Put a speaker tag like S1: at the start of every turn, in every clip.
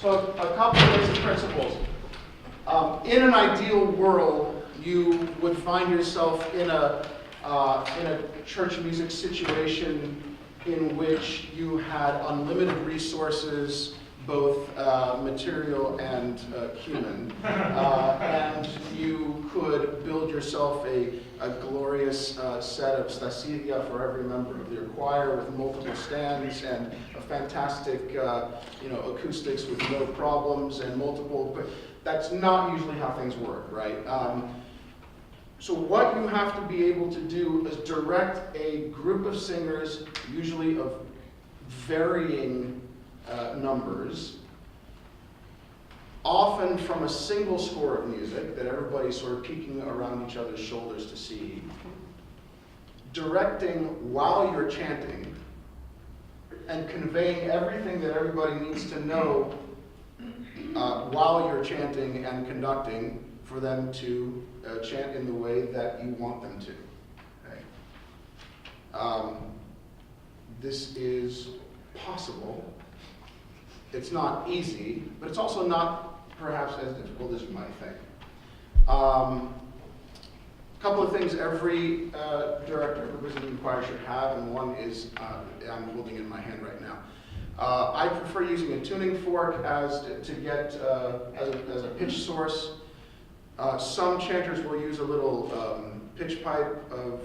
S1: So a couple of basic principles. In an ideal world, you would find yourself in a church music situation in which you had unlimited resources, both material and human, and you could build yourself a glorious set of stasidia for every member of your choir with multiple stands and a fantastic acoustics with no problems and multiple, but that's not usually how things work, right? So what you have to be able to do is direct a group of singers, usually of varying numbers, often from a single score of music that everybody's sort of peeking around each other's shoulders to see, directing while you're chanting, and conveying everything that everybody needs to know while you're chanting and conducting for them to chant in the way that you want them to. Okay? This is possible. It's not easy, but it's also not perhaps as difficult as you might think. A couple of things every director of a Byzantine choir should have, and one is, I'm holding in my hand right now. I prefer using a tuning fork to get as a pitch source. Some chanters will use a little pitch pipe of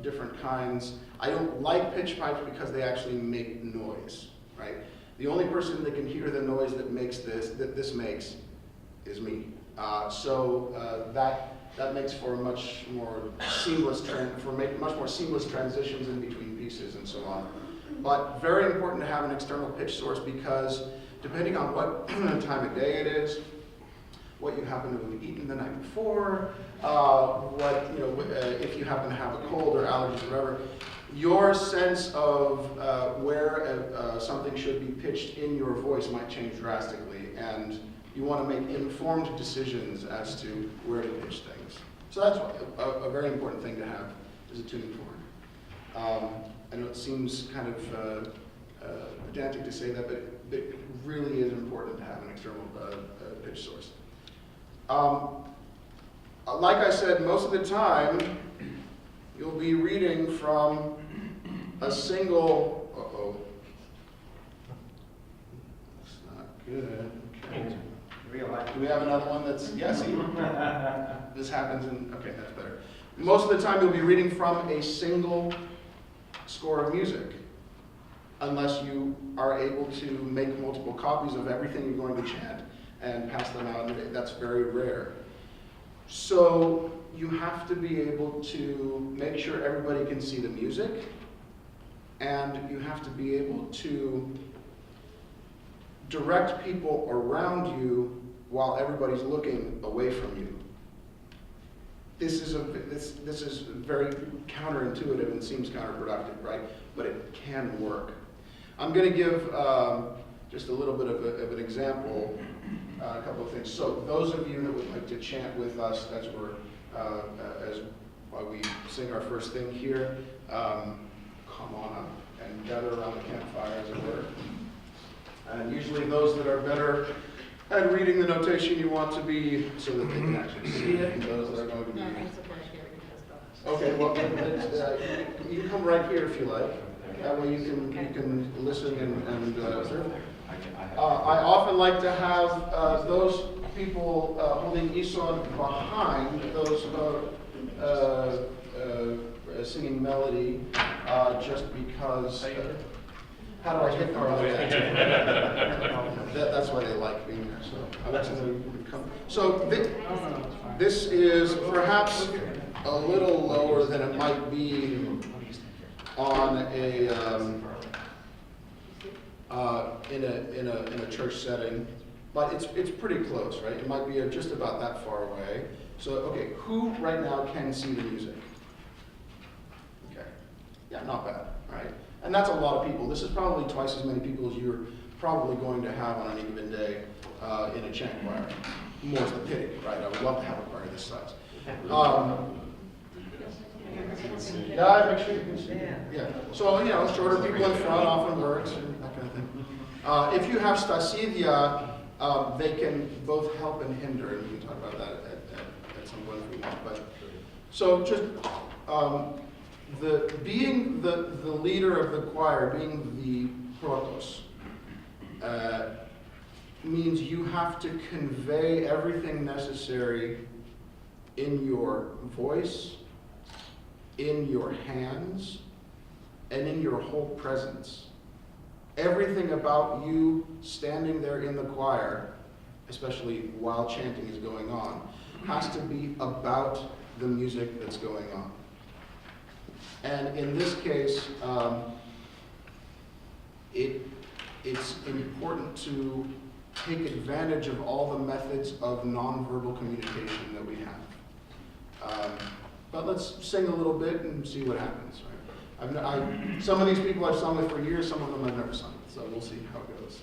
S1: different kinds. I don't like pitch pipes because they actually make noise, right? The only person that can hear the noise that this makes is me. So that makes for much more seamless transitions in between pieces and so on. But very important to have an external pitch source because depending on what time of day it is, what you happen to have eaten the night before, if you happen to have a cold or allergies or whatever, your sense of where something should be pitched in your voice might change drastically, and you want to make informed decisions as to where to pitch things. So that's a very important thing to have is a tuning fork. I know it seems kind of pedantic to say that, but it really is important to have an external pitch source. Like I said, most of the time, you'll be reading from a single, that's not good. Okay. Do we have another one that's, yes, this happens okay, that's better. Most of the time you'll be reading from a single score of music, unless you are able to make multiple copies of everything you're going to chant and pass them out. That's very rare. So you have to be able to make sure everybody can see the music, and you have to be able to direct people around you while everybody's looking away from you. This is very counterintuitive and seems counterproductive, right? But it can work. I'm going to give just a little bit of an example, a couple of things. So those of you that would like to chant with us as while we sing our first thing here, come on up and gather around the campfire, as it were. And usually those that are better at reading the notation you want to be so that they can actually see it, and those that are going to be... Okay, well, you can come right here if you like. That way you can listen and observe. I often like to have those people holding Ison behind those singing melody, just because. How do I hit that's why they like being there. So this is perhaps a little lower than it might be on in a church setting, but it's pretty close, right? It might be just about that far away. So okay, who right now can see the music? Okay, yeah, not bad, right? And that's a lot of people. This is probably twice as many people as you're probably going to have on any given day in a chant choir. More's the pity, right? I would love to have a choir this size. Yeah, make sure you can see. Yeah. So, shorter people in front often works and that kind of thing. If you have stasidia, They can both help and hinder, and we can talk about that at some point if we want. But so just being the leader of the choir, being the protos, means you have to convey everything necessary in your voice, in your hands, and in your whole presence. Everything about you standing there in the choir, especially while chanting is going on, has to be about the music that's going on. And in this case, it's important to take advantage of all the methods of nonverbal communication that we have. But let's sing a little bit and see what happens. Right? Some of these people I've sung with for years, some of them I've never sung with, so we'll see how it goes.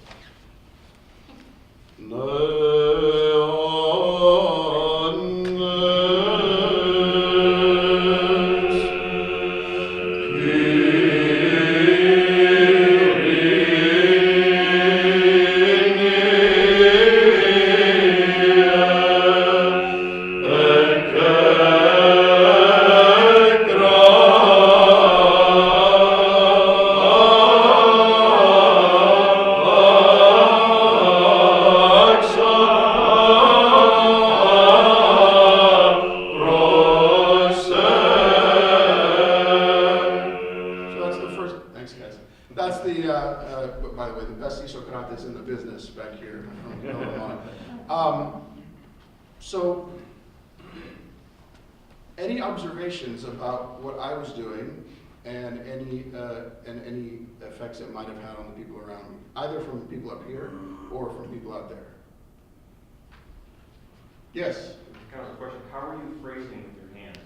S1: So, any observations about what I was doing and any effects it might have had on the people around me, either from the people up here or from people out there? Yes?
S2: Kind of a question. How are you phrasing with your hands?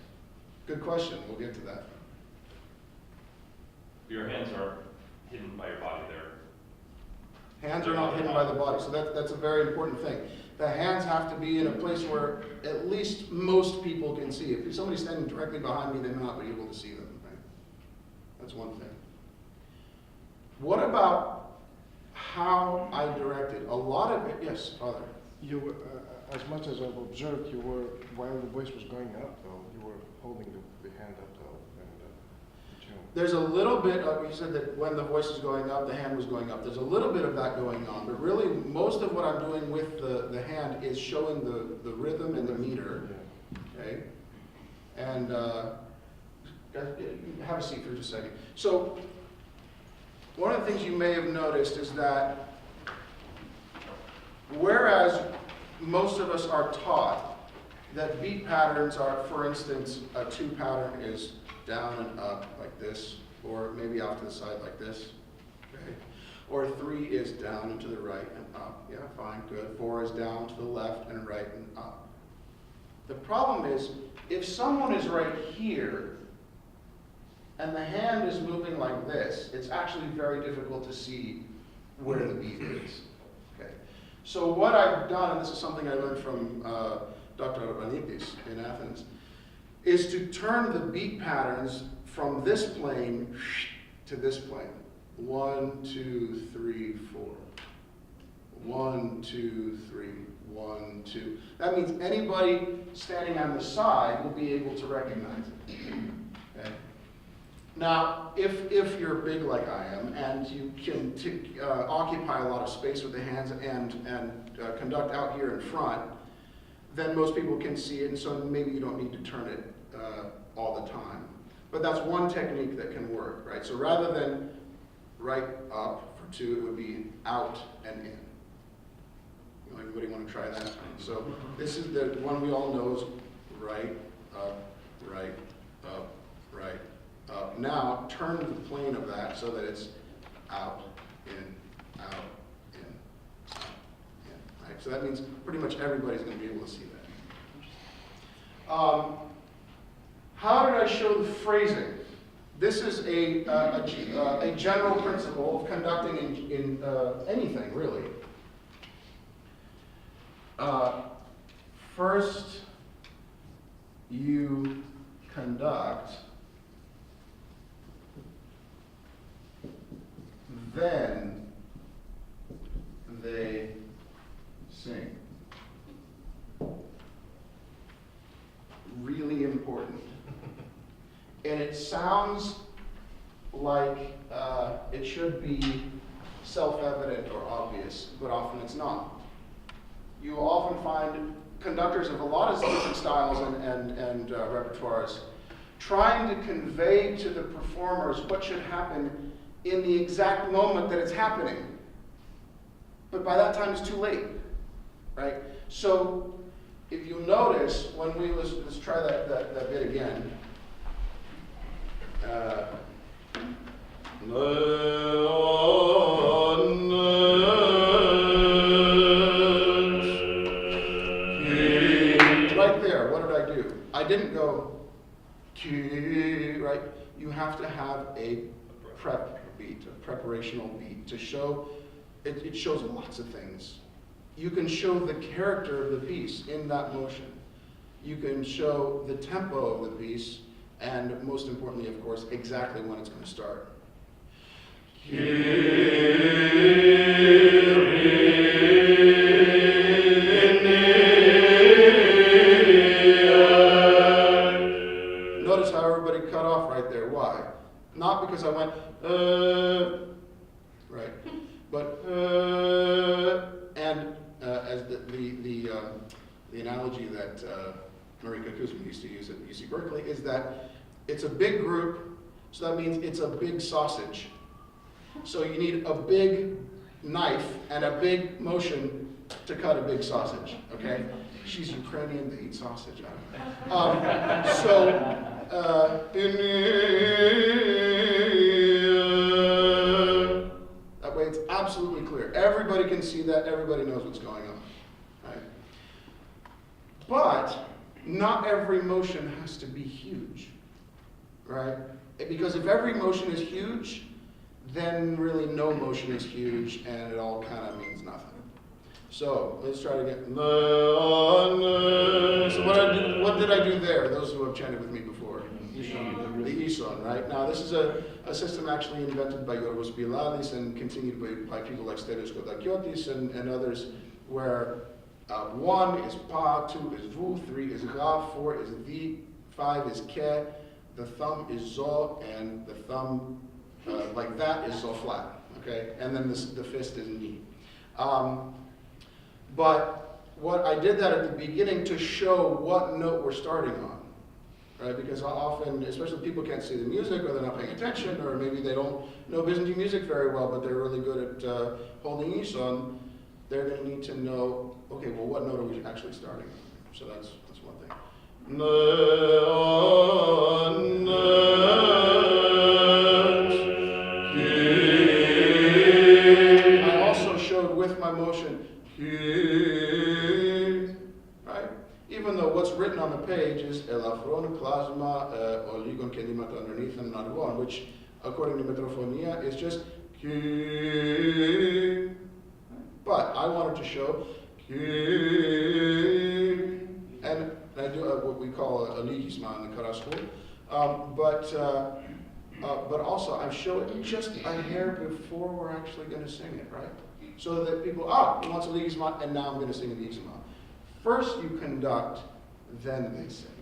S1: Good question. We'll get to that.
S3: Your hands are hidden by your body there.
S1: Hands are not hidden by the body, so that's a very important thing. The hands have to be in a place where at least most people can see. If somebody's standing directly behind me, they may not be able to see them. Right? That's one thing. What about how I directed? A lot of it, yes, Father.
S4: You were, as much as I've observed, you were, while the voice was going up, though, you were holding the hand up, though, and the tune.
S1: There's a little bit of, you said that when the voice is going up, the hand was going up. There's a little bit of that going on, but really most of what I'm doing with the hand is showing the rhythm and the meter. Yeah. Okay? And guys, have a seat for just a second. So, one of the things you may have noticed is that whereas most of us are taught that beat patterns are, for instance, a 2 pattern is down and up like this, or maybe off to the side like this, okay? Or 3 is down and to the right and up. Yeah, fine, good. 4 is down to the left and right and up. The problem is, if someone is right here, and the hand is moving like this, it's actually very difficult to see where the beat is. Okay. So what I've done, and this is something I learned from Dr. Arvanitis in Athens, is to turn the beat patterns from this plane to this plane. 1, 2, 3, 4. 1, 2, 3, 1, 2. That means anybody standing on the side will be able to recognize it. Okay? Now, if you're big like I am, and you can occupy a lot of space with the hands and conduct out here in front, then most people can see it, and so maybe you don't need to turn it all the time. But that's one technique that can work, right? So rather than right up for 2, it would be out and in. You know, everybody want to try that? So this is the one we all know is right, up, right, up, right, up. Now turn the plane of that so that it's out, in, out, in, out, in. Right? So that means pretty much everybody's going to be able to see that. How did I show the phrasing? This is a general principle of conducting in anything, really. First, you conduct, then they sing. Really important. And it sounds like it should be self-evident or obvious, but often it's not. You will often find conductors of a lot of different styles and repertoires trying to convey to the performers what should happen in the exact moment that it's happening. But by that time, it's too late, right? So if you notice, when we, let's try that bit again. Right there, what did I do? I didn't go, right? You have to have a prep beat, a preparational beat to show, it shows lots of things. You can show the character of the piece in that motion. You can show the tempo of the piece, and most importantly, of course, exactly when it's going to start. Notice how everybody cut off right there. Why? Not because I went, right, but, and as the analogy that Marika Kuzmin used to use at UC Berkeley is that it's a big group, so that means it's a big sausage. So you need a big knife and a big motion to cut a big sausage, okay? She's Ukrainian, they eat sausage. That way it's absolutely clear. Everybody can see that, everybody knows what's going on, right? But not every motion has to be huge, right? Because if every motion is huge, then really no motion is huge and it all kind of means nothing. So let's try it again. So what did I do there? Those who have chanted with me before. The Ison, right? Now this is a system actually invented by Yorgos Pilalis and continued by people like Stelios Kodakiotis and others, where 1 is pa, 2 is vu, 3 is ra, 4 is di, 5 is ke, the thumb is zo, and the thumb like that is zo flat, okay? And then the fist is ni. But what I did that at the beginning to show what note we're starting on, right? Because often, especially people can't see the music, or they're not paying attention, or maybe they don't know Byzantine music very well, but they're really good at holding Ison. They're going to need to know, okay, well, what note are we actually starting on? So that's one thing. I also showed with my motion, right? Even though what's written on the page is elafron, plasma, oligon, kedimat underneath, and nargon, which, according to Metrophonia, is just but I wanted to show and I do what we call a ligisma in the Kara school, but also I show it just a hair before we're actually going to sing it, right? So that people, he wants a ligisma, and now I'm going to sing a ligisma. First you conduct, then they sing.